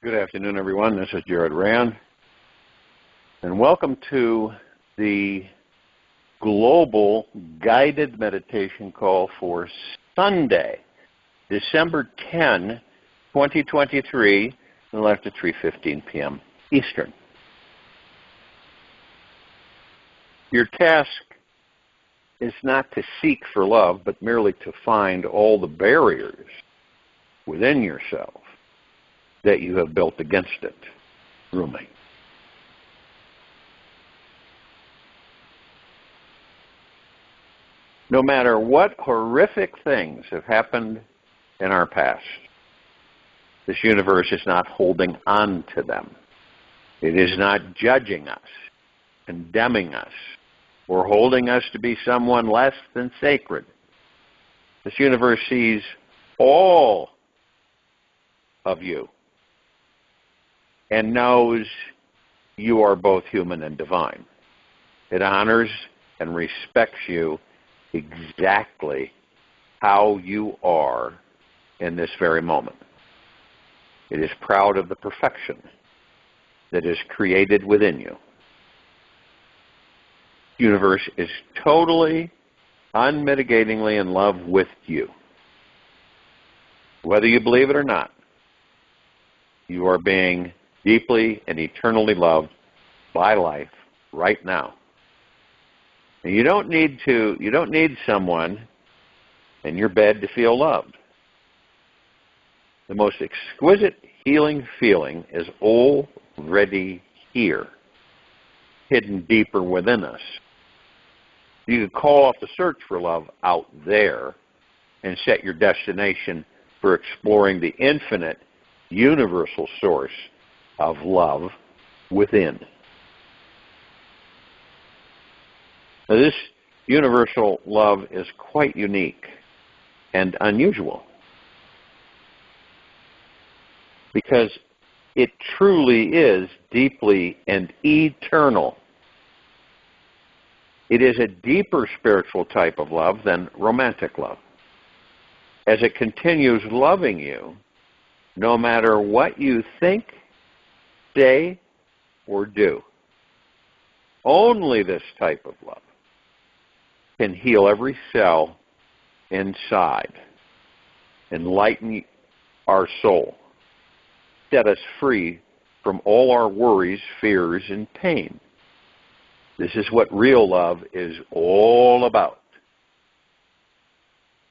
Good afternoon, everyone. This is Jared Rand, and welcome to the global guided meditation call for Sunday, December 10, 2023, and left at 3:15 p.m. Eastern. Your task is not to seek for love, but merely to find all the barriers within yourself that you have built against it. Rumi. No matter what horrific things have happened in our past, this universe is not holding on to them. It is not judging us, condemning us, or holding us to be someone less than sacred. This universe sees all of you and knows you are both human and divine. It honors and respects you exactly how you are in this very moment. It is proud of the perfection that is created within you. The universe is totally, unmitigatingly in love with you. Whether you believe it or not, you are being deeply and eternally loved by life right now. And you don't need someone in your bed to feel loved. The most exquisite healing feeling is already here, hidden deeper within us. You could call off the search for love out there and set your destination for exploring the infinite, universal source of love within. Now, this universal love is quite unique and unusual because it truly is deeply and eternal. It is a deeper spiritual type of love than romantic love, as it continues loving you no matter what you think, say, or do. Only this type of love can heal every cell inside, enlighten our soul, set us free from all our worries, fears, and pain. This is what real love is all about.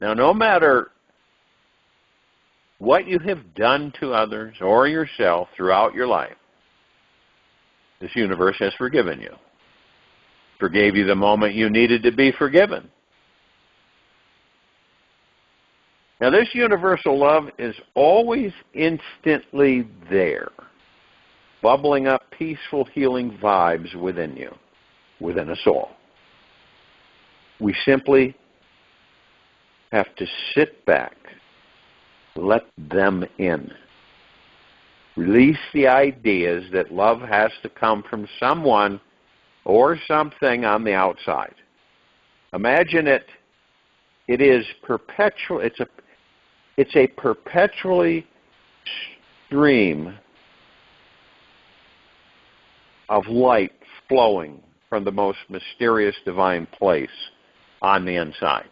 Now, no matter what you have done to others or yourself throughout your life, this universe has forgiven you. Forgave you the moment you needed to be forgiven. Now, this universal love is always instantly there, bubbling up peaceful, healing vibes within you, within us all. We simply have to sit back, let them in. Release the ideas that love has to come from someone or something on the outside. Imagine it is perpetual. It's a perpetually stream of light flowing from the most mysterious divine place on the inside.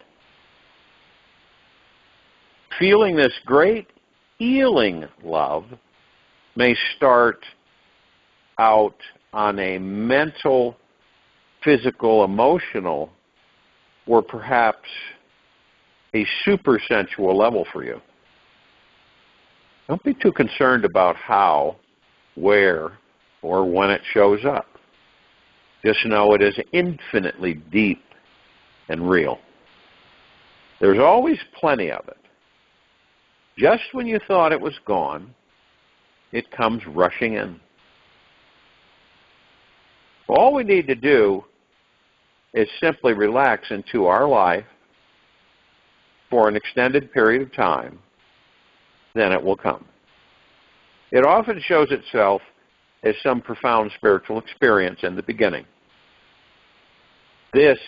Feeling this great healing love may start out on a mental, physical, emotional, or perhaps a super sensual level for you. Don't be too concerned about how, where, or when it shows up. Just know it is infinitely deep and real. There's always plenty of it. Just when you thought it was gone, it comes rushing in. All we need to do is simply relax into our life for an extended period of time, then it will come. It often shows itself as some profound spiritual experience in the beginning. This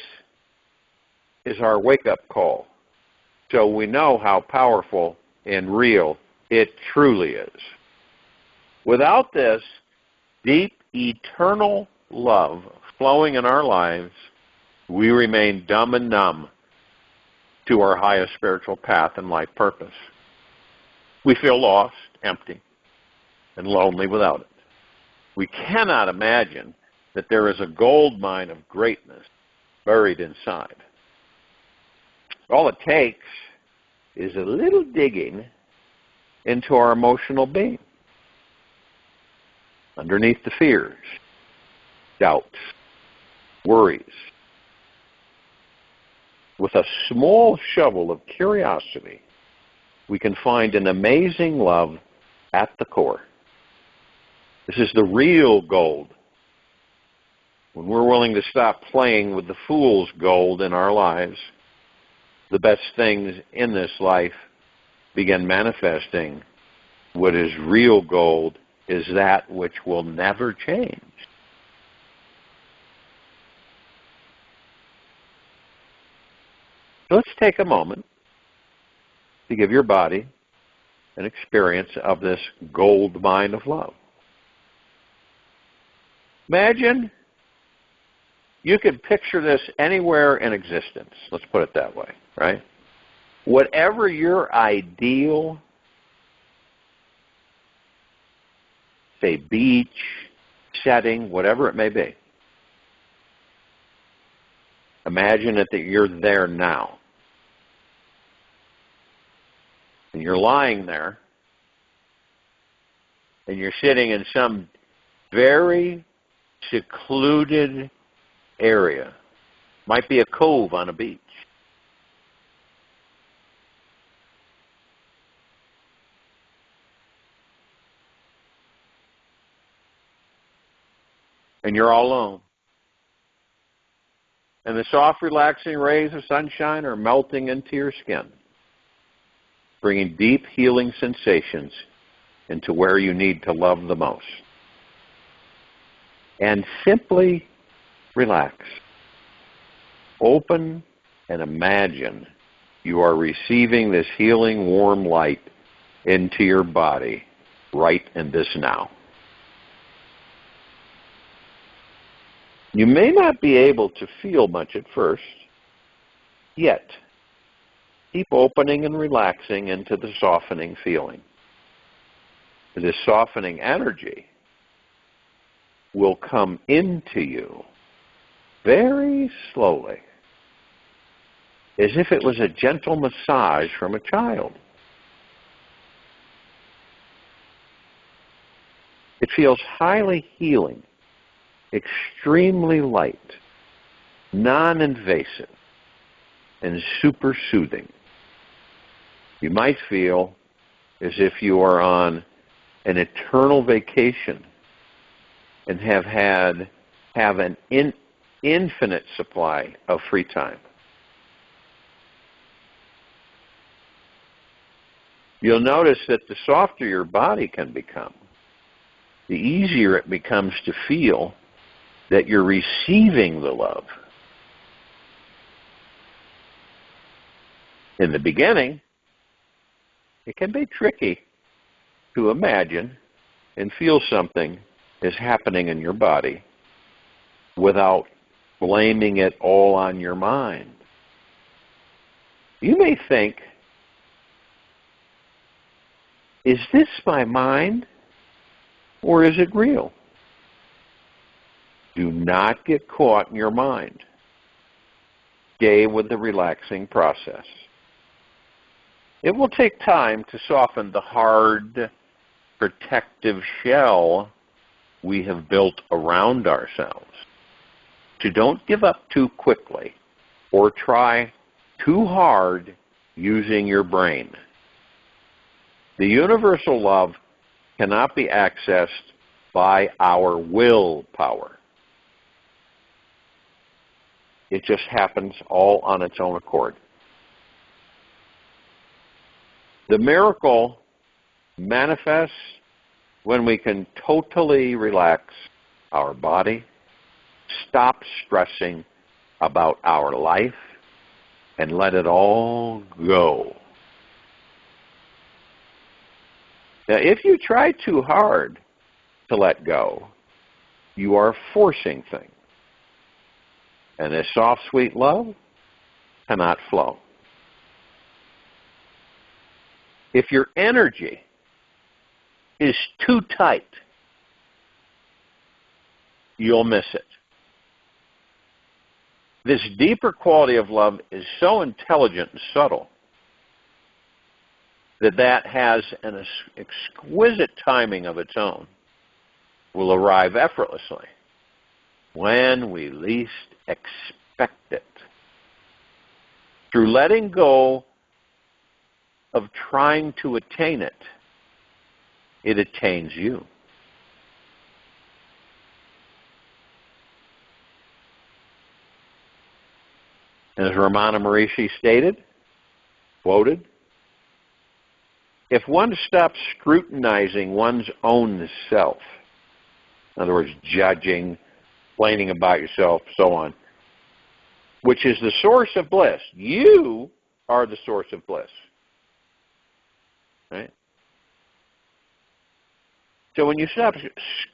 is our wake-up call, so we know how powerful and real it truly is. Without this deep, eternal love flowing in our lives, we remain dumb and numb to our highest spiritual path and life purpose. We feel lost, empty, and lonely without it. We cannot imagine that there is a gold mine of greatness buried inside. All it takes is a little digging into our emotional being, underneath the fears, doubts, worries. With a small shovel of curiosity, we can find an amazing love at the core. This is the real gold. When we're willing to stop playing with the fool's gold in our lives, the best things in this life begin manifesting. What is real gold is that which will never change. So let's take a moment to give your body an experience of this gold mine of love. Imagine you could picture this anywhere in existence. Let's put it that way, right? Whatever your ideal, say, beach, setting, whatever it may be. Imagine it that you're there now. And you're lying there, and you're sitting in some very secluded area. Might be a cove on a beach. And you're all alone. And the soft, relaxing rays of sunshine are melting into your skin, bringing deep healing sensations into where you need to love the most. And simply relax. Open and imagine you are receiving this healing, warm light into your body right in this now. You may not be able to feel much at first, yet keep opening and relaxing into the softening feeling. This softening energy will come into you very slowly, as if it was a gentle massage from a child. It feels highly healing, extremely light, non-invasive, and super soothing. You might feel as if you are on an eternal vacation and have an infinite supply of free time. You'll notice that the softer your body can become, the easier it becomes to feel that you're receiving the love. In the beginning, it can be tricky to imagine and feel something is happening in your body without blaming it all on your mind. You may think, is this my mind or is it real? Do not get caught in your mind. Stay with the relaxing process. It will take time to soften the hard, protective shell we have built around ourselves. So don't give up too quickly or try too hard using your brain. The universal love cannot be accessed by our willpower. It just happens all on its own accord. The miracle manifests when we can totally relax our body, stop stressing about our life, and let it all go. Now, if you try too hard to let go, you are forcing things. And this soft, sweet love cannot flow. If your energy is too tight, you'll miss it. This deeper quality of love is so intelligent and subtle that has an exquisite timing of its own, will arrive effortlessly when we least expect it. Through letting go of trying to attain it, it attains you. As Ramana Maharishi stated, quoted, if one stops scrutinizing one's own self, in other words, judging, complaining about yourself, so on, which is the source of bliss. You are the source of bliss. Right? So when you stop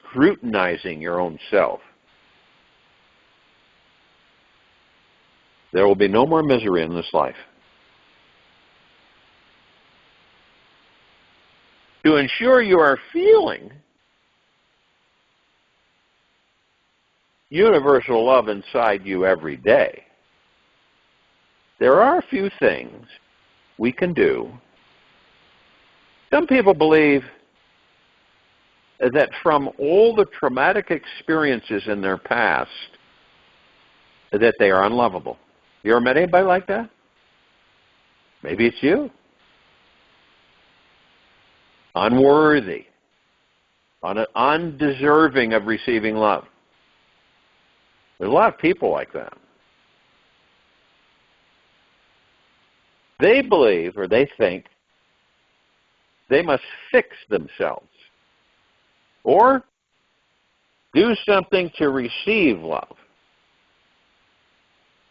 scrutinizing your own self, there will be no more misery in this life. To ensure you are feeling universal love inside you every day, there are a few things we can do. Some people believe that from all the traumatic experiences in their past, that they are unlovable. You ever met anybody like that? Maybe it's you. Unworthy, undeserving of receiving love. There's a lot of people like that. They believe, or they think, they must fix themselves or do something to receive love.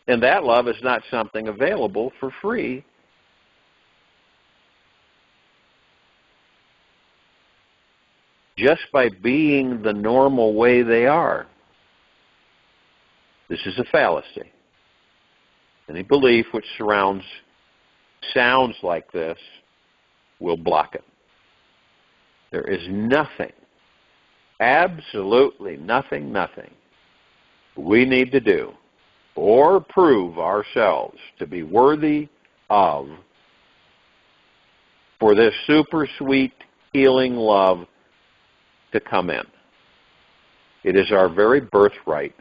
And that love is not something available for free. Just by being the normal way they are. This is a fallacy. Any belief which sounds like this will block it. There is nothing, absolutely nothing we need to do or prove ourselves to be worthy of for this super sweet healing love to come in. It is our very birthright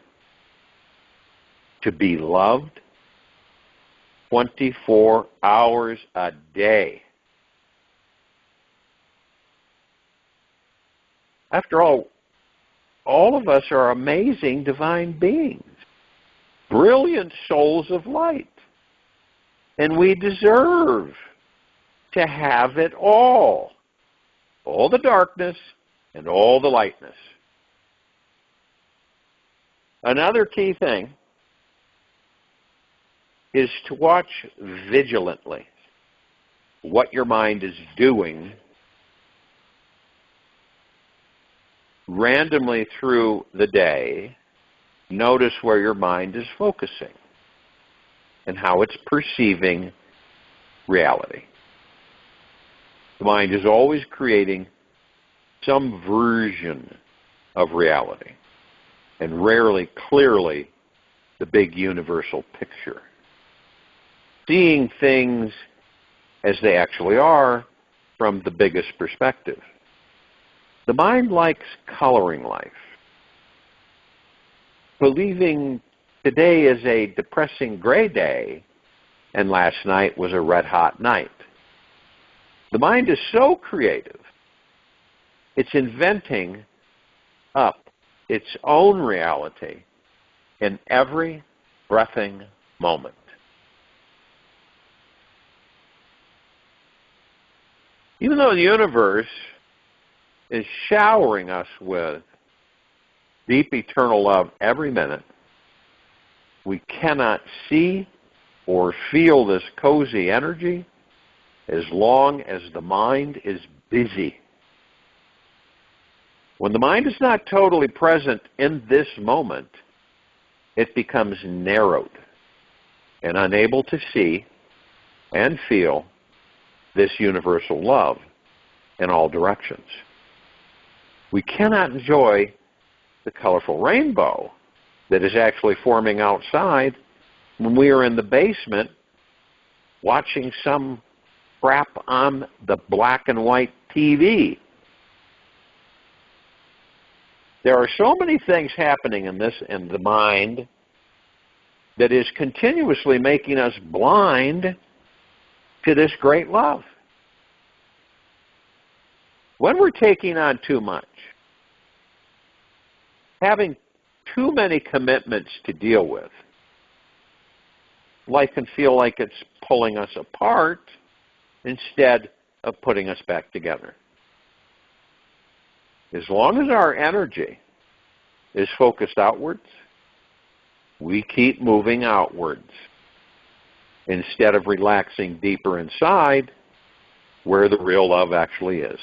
to be loved 24 hours a day. After all of us are amazing divine beings, brilliant souls of light, and we deserve to have it all the darkness and all the lightness. Another key thing is to watch vigilantly what your mind is doing randomly through the day. Notice where your mind is focusing and how it's perceiving reality. The mind is always creating some version of reality, and rarely clearly the big universal picture. Seeing things as they actually are from the biggest perspective. The mind likes coloring life. Believing today is a depressing gray day and last night was a red-hot night. The mind is so creative. It's inventing up its own reality in every breathing moment. Even though the universe is showering us with deep eternal love every minute, we cannot see or feel this cozy energy as long as the mind is busy. When the mind is not totally present in this moment, it becomes narrowed and unable to see and feel this universal love in all directions. We cannot enjoy the colorful rainbow that is actually forming outside when we are in the basement watching some crap on the black and white TV. There are so many things happening in the mind that is continuously making us blind to this great love. When we're taking on too much, having too many commitments to deal with, life can feel like it's pulling us apart instead of putting us back together. As long as our energy is focused outwards, we keep moving outwards instead of relaxing deeper inside where the real love actually is.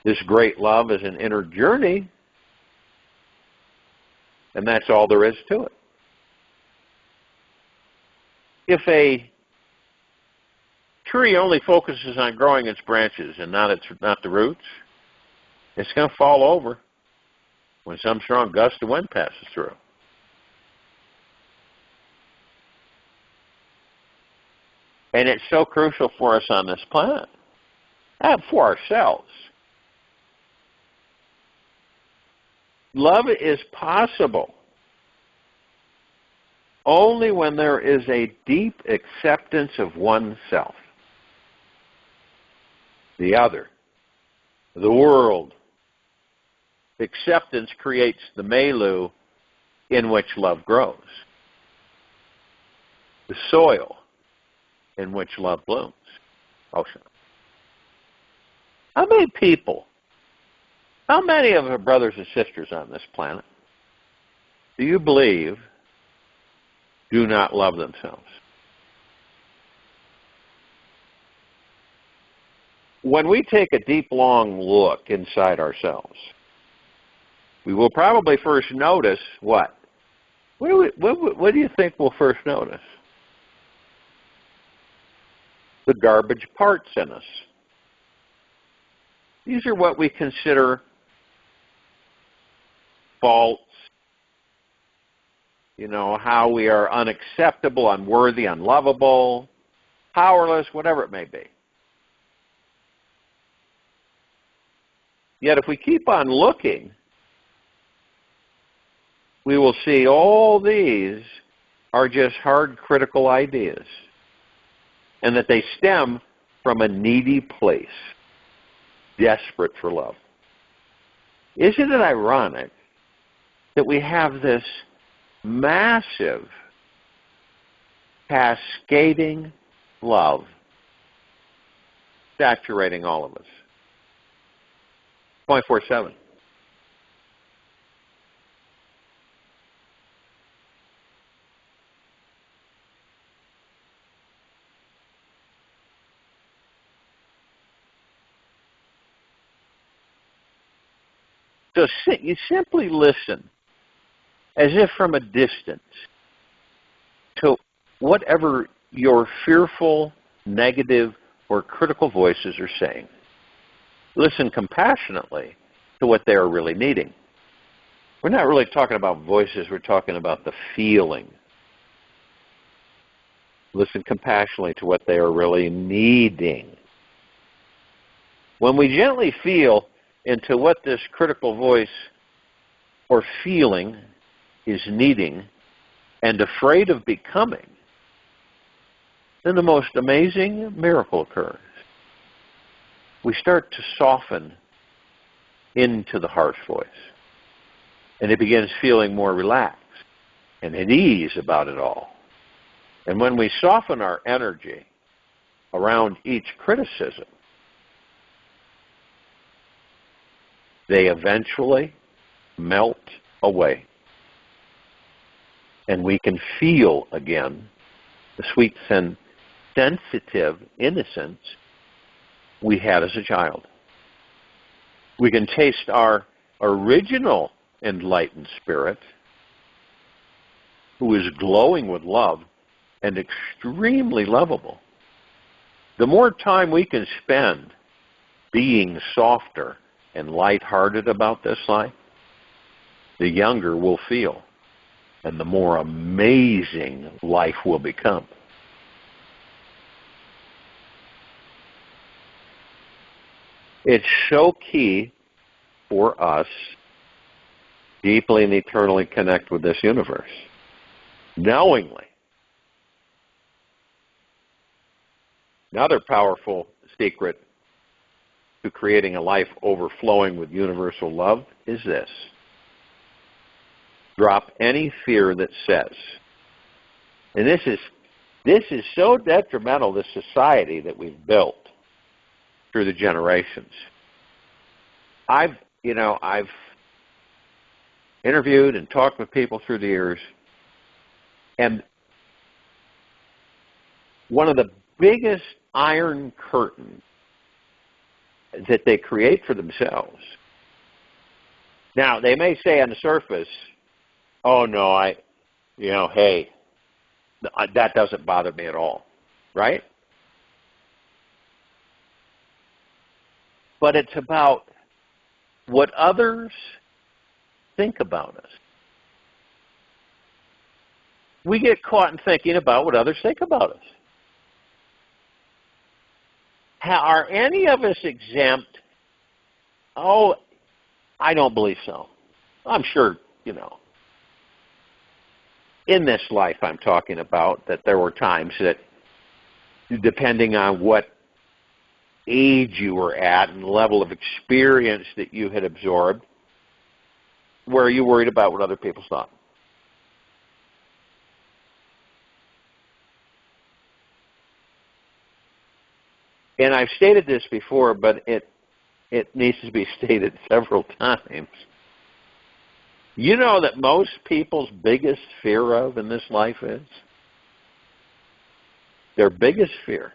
This great love is an inner journey, and that's all there is to it. If a tree only focuses on growing its branches and not the roots, it's going to fall over when some strong gust of wind passes through. And it's so crucial for us on this planet, and for ourselves. Love is possible only when there is a deep acceptance of oneself, the other, the world. Acceptance creates the milieu in which love grows, the soil in which love blooms. Ocean. How many people, how many of our brothers and sisters on this planet do you believe do not love themselves? When we take a deep, long look inside ourselves, we will probably first notice what? What do you think we'll first notice? The garbage parts in us. These are what we consider faults, how we are unacceptable, unworthy, unlovable, powerless, whatever it may be. Yet if we keep on looking, we will see all these are just hard, critical ideas, and that they stem from a needy place, desperate for love. Isn't it ironic that we have this massive, cascading love saturating all of us? 24/7. So you simply listen as if from a distance to whatever your fearful, negative, or critical voices are saying. Listen compassionately to what they are really needing. We're not really talking about voices, we're talking about the feeling. Listen compassionately to what they are really needing. When we gently feel into what this critical voice or feeling is needing and afraid of becoming, then the most amazing miracle occurs. We start to soften into the harsh voice, and it begins feeling more relaxed and at ease about it all. And when we soften our energy around each criticism, they eventually melt away. And we can feel again the sweet, sensitive innocence we had as a child. We can taste our original enlightened spirit, who is glowing with love and extremely lovable. The more time we can spend being softer and lighthearted about this life, the younger we'll feel, and the more amazing life will become. It's so key for us deeply and eternally connect with this universe, knowingly. Another powerful secret to creating a life overflowing with universal love is this. Drop any fear that says, and this is so detrimental to society that we've built through the generations. I've interviewed and talked with people through the years, and one of the biggest iron curtains that they create for themselves. Now, they may say on the surface, oh no, hey, that doesn't bother me at all, right? But it's about what others think about us. We get caught in thinking about what others think about us. Are any of us exempt? Oh, I don't believe so. I'm sure, in this life I'm talking about, that there were times that, depending on what age you were at and level of experience that you had absorbed, where you worried about what other people thought. And I've stated this before, but it needs to be stated several times. You know that most people's biggest fear in this life is? Their biggest fear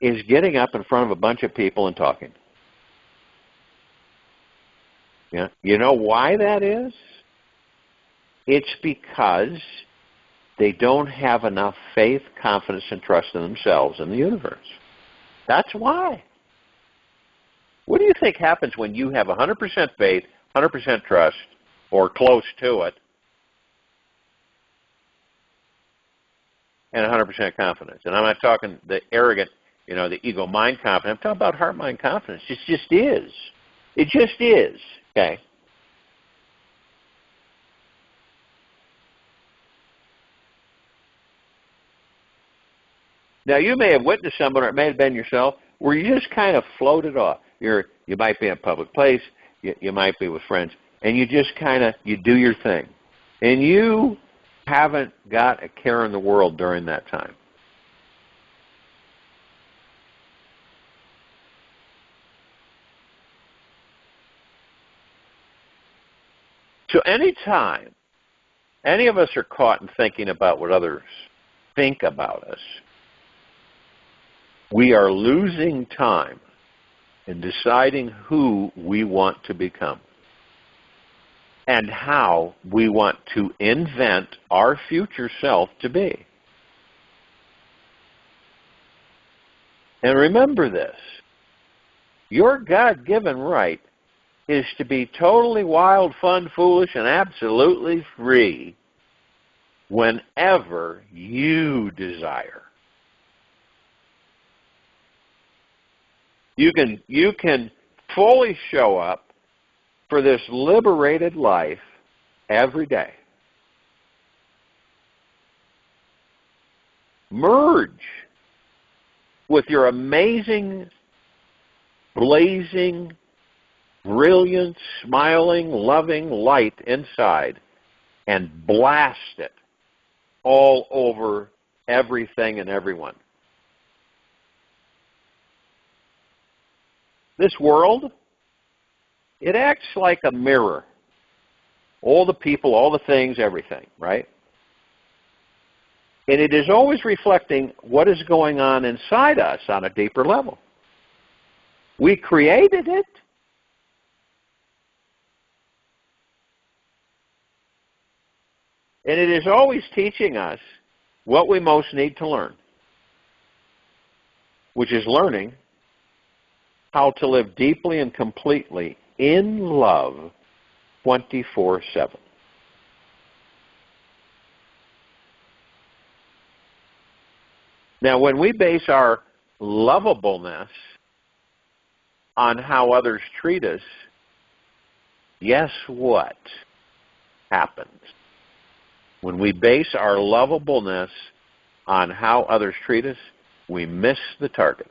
is getting up in front of a bunch of people and talking. Yeah. You know why that is? It's because they don't have enough faith, confidence, and trust in themselves and the universe. That's why. What do you think happens when you have 100% faith, 100% trust, or close to it, and 100% confidence? And I'm not talking the arrogant, the ego-mind confidence. I'm talking about heart-mind confidence. It just is. It just is. Okay? Now, you may have witnessed someone, or it may have been yourself, where you just kind of floated off. You might be in a public place, you might be with friends, and you just you do your thing. And you haven't got a care in the world during that time. So anytime any of us are caught in thinking about what others think about us, we are losing time in deciding who we want to become and how we want to invent our future self to be. And remember this, your God-given right is to be totally wild, fun, foolish, and absolutely free whenever you desire. You can fully show up for this liberated life every day. Merge with your amazing, blazing, brilliant, smiling, loving light inside and blast it all over everything and everyone. This world, it acts like a mirror. All the people, all the things, everything, right? And it is always reflecting what is going on inside us on a deeper level. We created it. And it is always teaching us what we most need to learn, which is learning how to live deeply and completely in love 24/7. Now, when we base our lovableness on how others treat us, guess what happens? When we base our lovableness on how others treat us, we miss the target.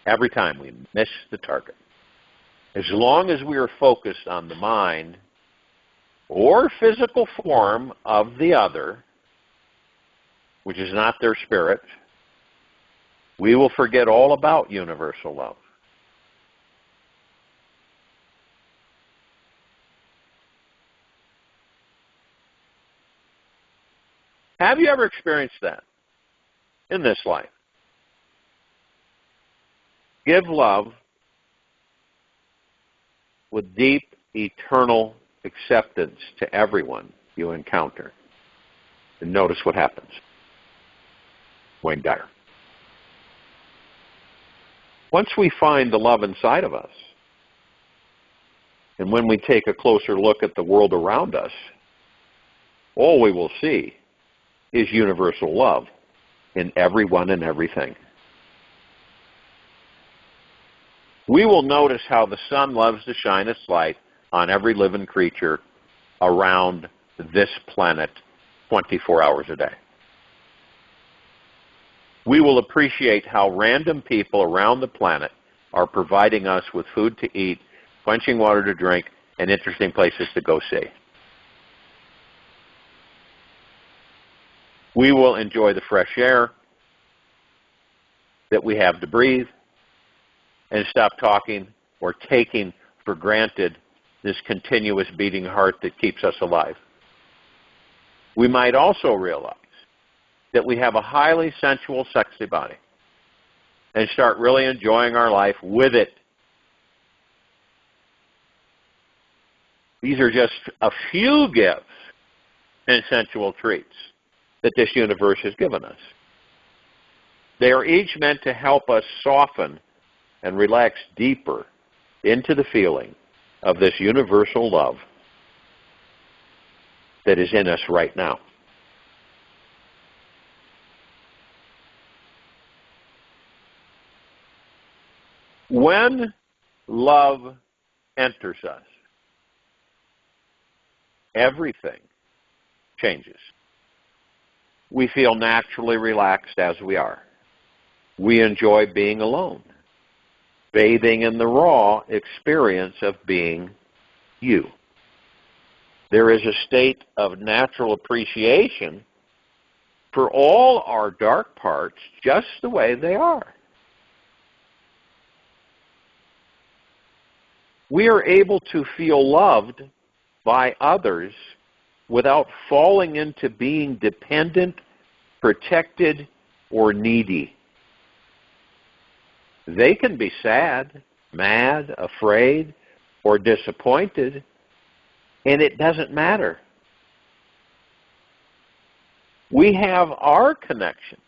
Every time we miss the target. As long as we are focused on the mind or physical form of the other, which is not their spirit, we will forget all about universal love. Have you ever experienced that in this life? Give love with deep, eternal acceptance to everyone you encounter. And notice what happens. Wayne Dyer. Once we find the love inside of us, and when we take a closer look at the world around us, all we will see is universal love in everyone and everything. We will notice how the sun loves to shine its light on every living creature around this planet 24 hours a day. We will appreciate how random people around the planet are providing us with food to eat, quenching water to drink, and interesting places to go see. We will enjoy the fresh air that we have to breathe and stop talking or taking for granted this continuous beating heart that keeps us alive. We might also realize that we have a highly sensual, sexy body and start really enjoying our life with it. These are just a few gifts and sensual treats that this universe has given us. They are each meant to help us soften and relax deeper into the feeling of this universal love that is in us right now. When love enters us, everything changes. We feel naturally relaxed as we are. We enjoy being alone, bathing in the raw experience of being you. There is a state of natural appreciation for all our dark parts just the way they are. We are able to feel loved by others without falling into being dependent, protected, or needy. They can be sad, mad, afraid, or disappointed, and it doesn't matter. We have our connection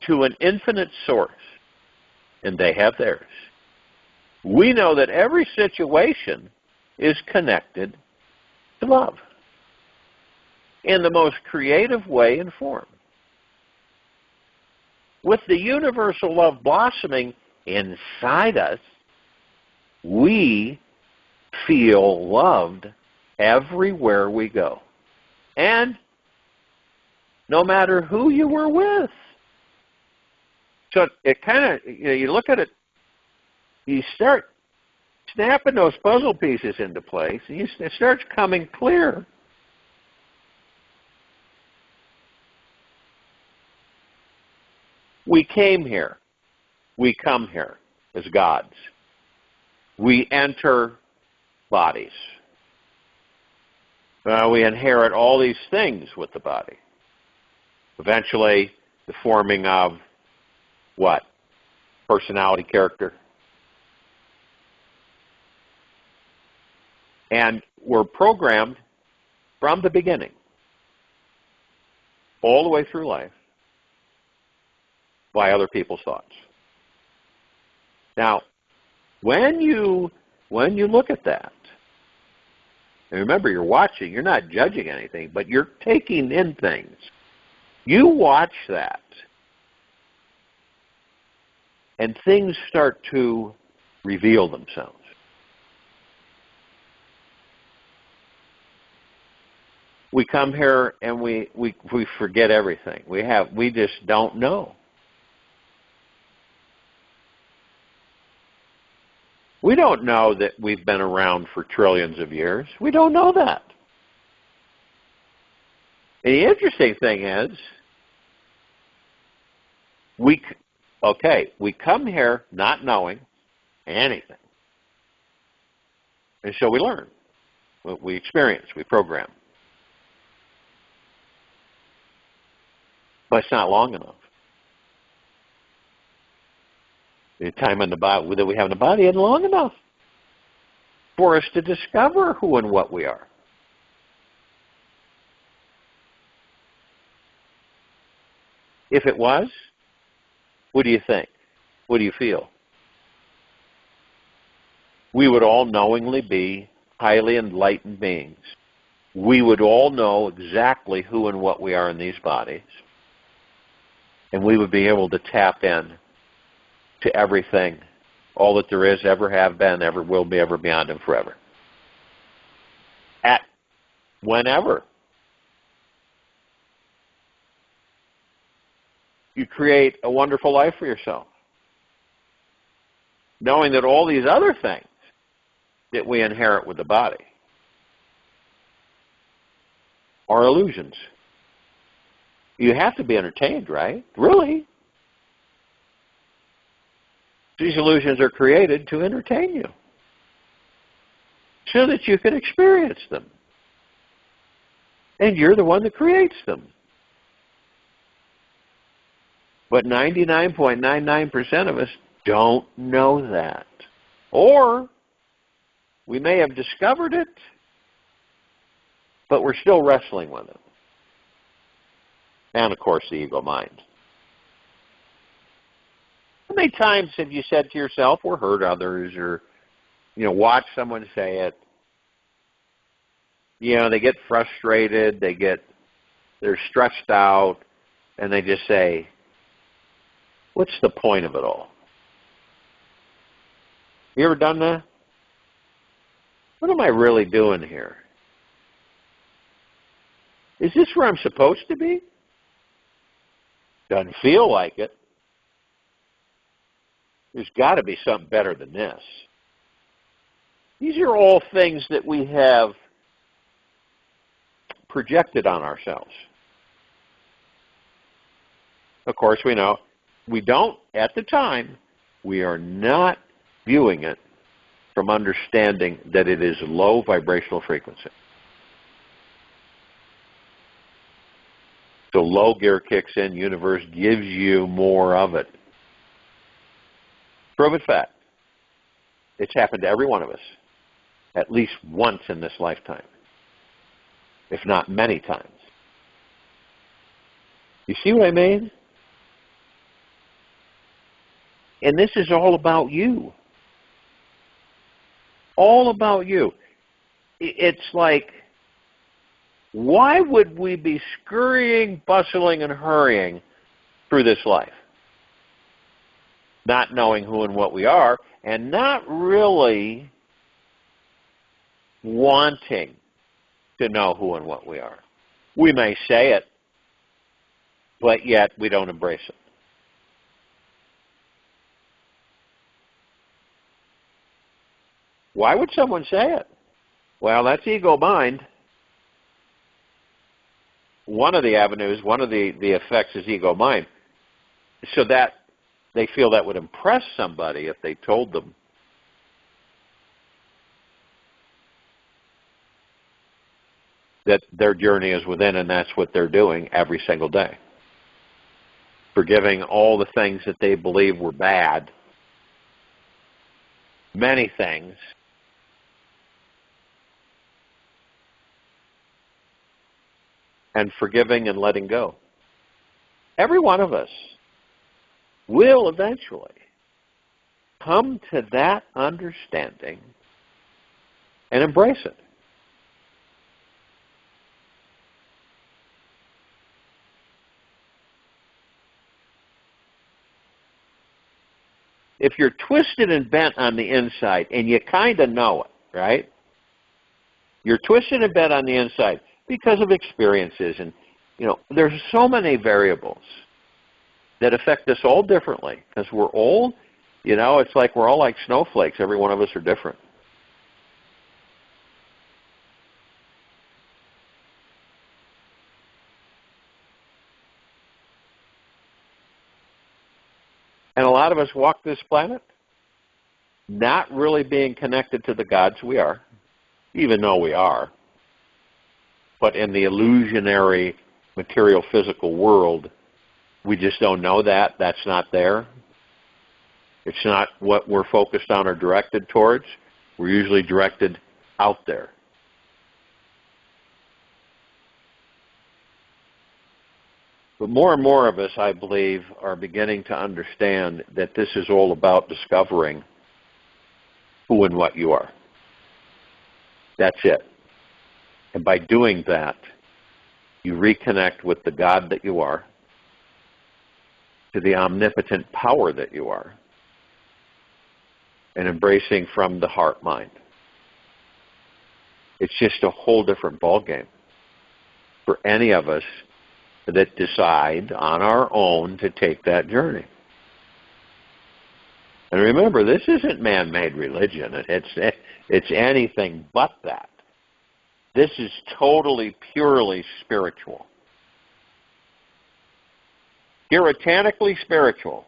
to an infinite source, and they have theirs. We know that every situation is connected to love in the most creative way and form. With the universal love blossoming inside us, we feel loved everywhere we go. And no matter who you were with. So it kind of, you look at it, you start snapping those puzzle pieces into place, and it starts coming clear. We came here. We come here as gods. We enter bodies. We inherit all these things with the body. Eventually, the forming of what? personality, character. And we're programmed from the beginning, all the way through life, by other people's thoughts. Now, when you look at that, and remember, you're watching, you're not judging anything, but you're taking in things. You watch that, and things start to reveal themselves. We come here and we forget everything. We just don't know. We don't know that we've been around for trillions of years. We don't know that. And the interesting thing is, we come here not knowing anything. And so we learn. We experience. We program. But it's not long enough. The time in the body that we have in the body isn't long enough for us to discover who and what we are. If it was, what do you think? What do you feel? We would all knowingly be highly enlightened beings. We would all know exactly who and what we are in these bodies. And we would be able to tap in to everything, all that there is, ever have been, ever will be, ever beyond, and forever. At whenever. You create a wonderful life for yourself, knowing that all these other things that we inherit with the body are illusions. You have to be entertained, right? Really? These illusions are created to entertain you, so that you can experience them. And you're the one that creates them. But 99.99% of us don't know that. Or we may have discovered it, but we're still wrestling with it. And, of course, the ego mind. How many times have you said to yourself, or heard others, or, watched someone say it? They get frustrated, they're stressed out, and they just say, what's the point of it all? You ever done that? What am I really doing here? Is this where I'm supposed to be? Doesn't feel like it. There's got to be something better than this. These are all things that we have projected on ourselves. Of course, we know we don't, at the time, we are not viewing it from understanding that it is low vibrational frequency. So low gear kicks in, universe gives you more of it. Proven fact. It's happened to every one of us at least once in this lifetime, if not many times. You see what I mean? And this is all about you. All about you. It's like, why would we be scurrying, bustling, and hurrying through this life? Not knowing who and what we are, and not really wanting to know who and what we are. We may say it, but yet we don't embrace it. Why would someone say it? Well, that's ego mind. One of the avenues, one of the effects is ego mind. So that they feel that would impress somebody if they told them. That their journey is within, and that's what they're doing every single day. Forgiving all the things that they believe were bad many things, and forgiving and letting go. Every one of us will eventually come to that understanding and embrace it. If you're twisted and bent on the inside, and you kind of know it, right? You're twisted and bent on the inside because of experiences, and there's so many variables that affect us all differently. Because we're all, it's like we're all like snowflakes. Every one of us are different. And a lot of us walk this planet not really being connected to the gods we are, even though we are. But in the illusionary material physical world, we just don't know that. That's not there. It's not what we're focused on or directed towards. We're usually directed out there. But more and more of us, I believe, are beginning to understand that this is all about discovering who and what you are. That's it. And by doing that, you reconnect with the God that you are, to the omnipotent power that you are, and embracing from the heart-mind. It's just a whole different ballgame for any of us that decide on our own to take that journey. And remember, this isn't man-made religion. It's anything but that. This is totally, purely spiritual. Puritanically spiritual.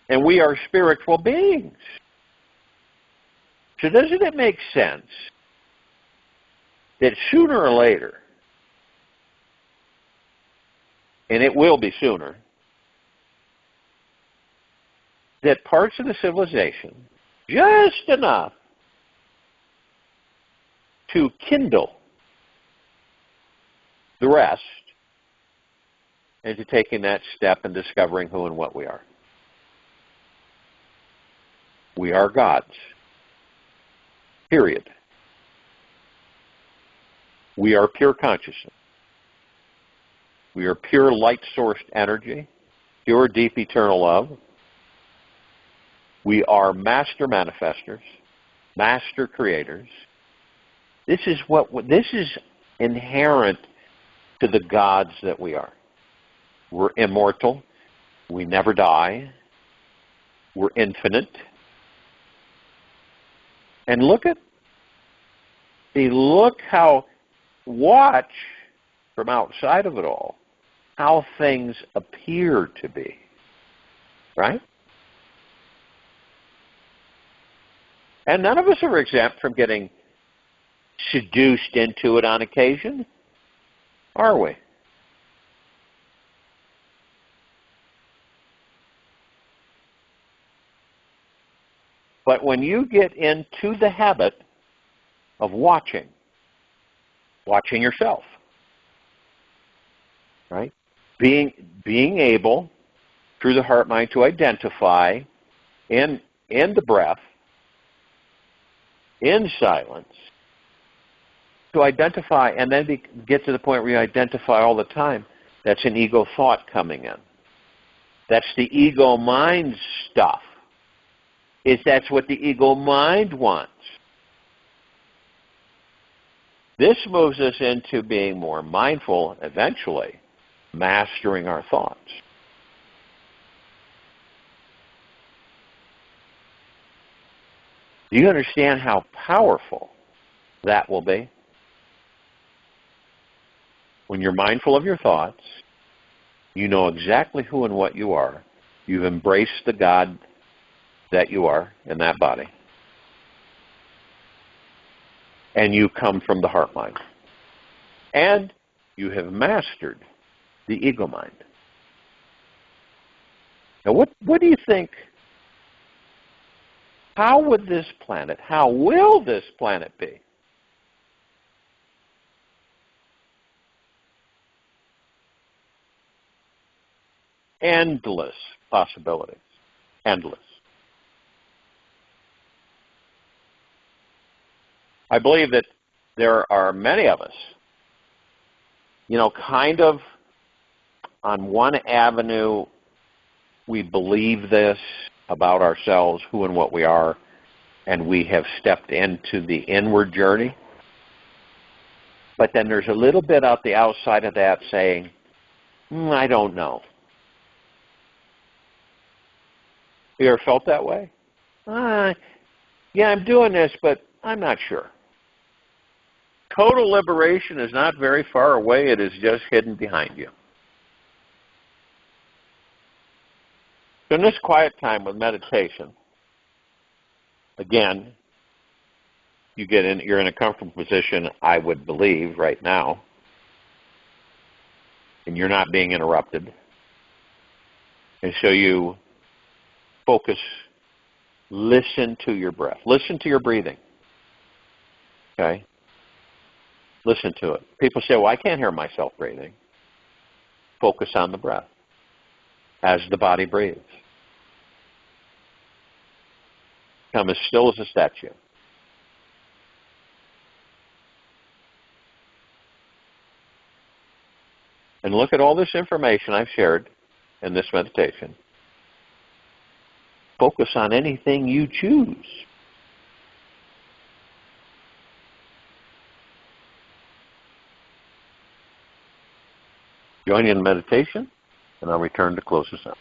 And we are spiritual beings. So doesn't it make sense that sooner or later, and it will be sooner, that parts of the civilization, just enough to kindle the rest into taking that step and discovering who and what we are. We are gods. Period. We are pure consciousness. We are pure light-sourced energy, pure deep eternal love. We are master manifestors, master creators. This is inherent to the gods that we are. We're immortal. We never die. We're infinite. And watch from outside of it all how things appear to be. Right? And none of us are exempt from getting seduced into it on occasion, are we? But when you get into the habit of watching yourself, right? Being able, through the heart mind, to identify in the breath, in silence, to identify, and then get to the point where you identify all the time, that's an ego thought coming in. That's the ego mind stuff. That's what the ego mind wants. This moves us into being more mindful, eventually, mastering our thoughts. Do you understand how powerful that will be? When you're mindful of your thoughts, you know exactly who and what you are. You've embraced the God that you are in that body. And you come from the heart mind. And you have mastered the ego mind. Now what do you think how would this planet, how will this planet be? Endless possibilities. Endless. I believe that there are many of us, kind of on one avenue, we believe this about ourselves, who and what we are, and we have stepped into the inward journey. But then there's a little bit out the outside of that saying, I don't know. You ever felt that way? Yeah, I'm doing this, but I'm not sure. Total liberation is not very far away. It is just hidden behind you. So in this quiet time with meditation, again, you're in a comfortable position, I would believe, right now, and you're not being interrupted. And so you focus, listen to your breath. Listen to your breathing. Okay? Listen to it. People say, well, I can't hear myself breathing. Focus on the breath as the body breathes. Become as still as a statue. And look at all this information I've shared in this meditation. Focus on anything you choose. Join you in meditation, and I'll return to close this out.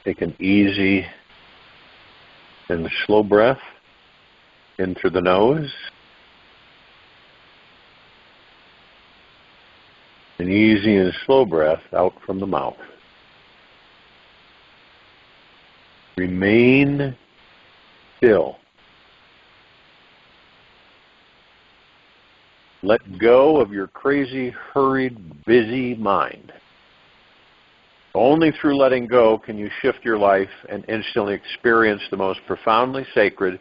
Take an easy and slow breath in through the nose. An easy and slow breath out from the mouth. Remain still. Let go of your crazy, hurried, busy mind. Only through letting go can you shift your life and instantly experience the most profoundly sacred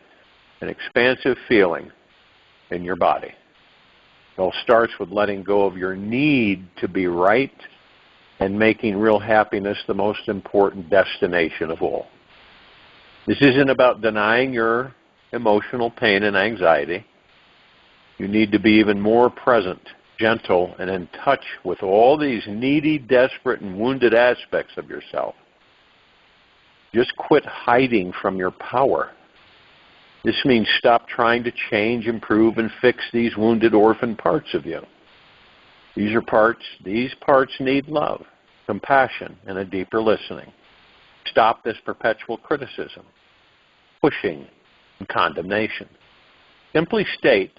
and expansive feeling in your body. It all starts with letting go of your need to be right and making real happiness the most important destination of all. This isn't about denying your emotional pain and anxiety. You need to be even more present, gentle, and in touch with all these needy, desperate, and wounded aspects of yourself. Just quit hiding from your power. This means stop trying to change, improve, and fix these wounded orphan parts of you. These parts need love, compassion, and a deeper listening. Stop this perpetual criticism, pushing, and condemnation. Simply state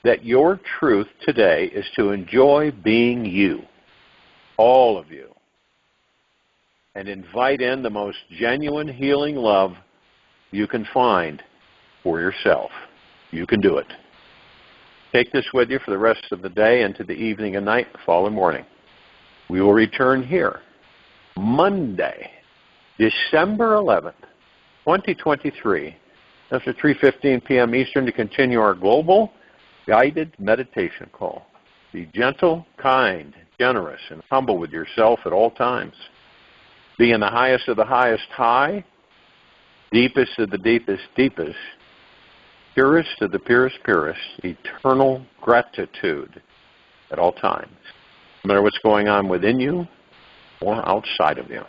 that your truth today is to enjoy being you, all of you, and invite in the most genuine healing love you can find for yourself. You can do it. Take this with you for the rest of the day, into the evening and night, fall and morning. We will return here Monday, December 11th, 2023, after 3:15 p.m. Eastern, to continue our global guided meditation call. Be gentle, kind, generous, and humble with yourself at all times. Be in the highest of the highest high, deepest of the deepest deepest, purest of the purest purest, eternal gratitude at all times, no matter what's going on within you or outside of you.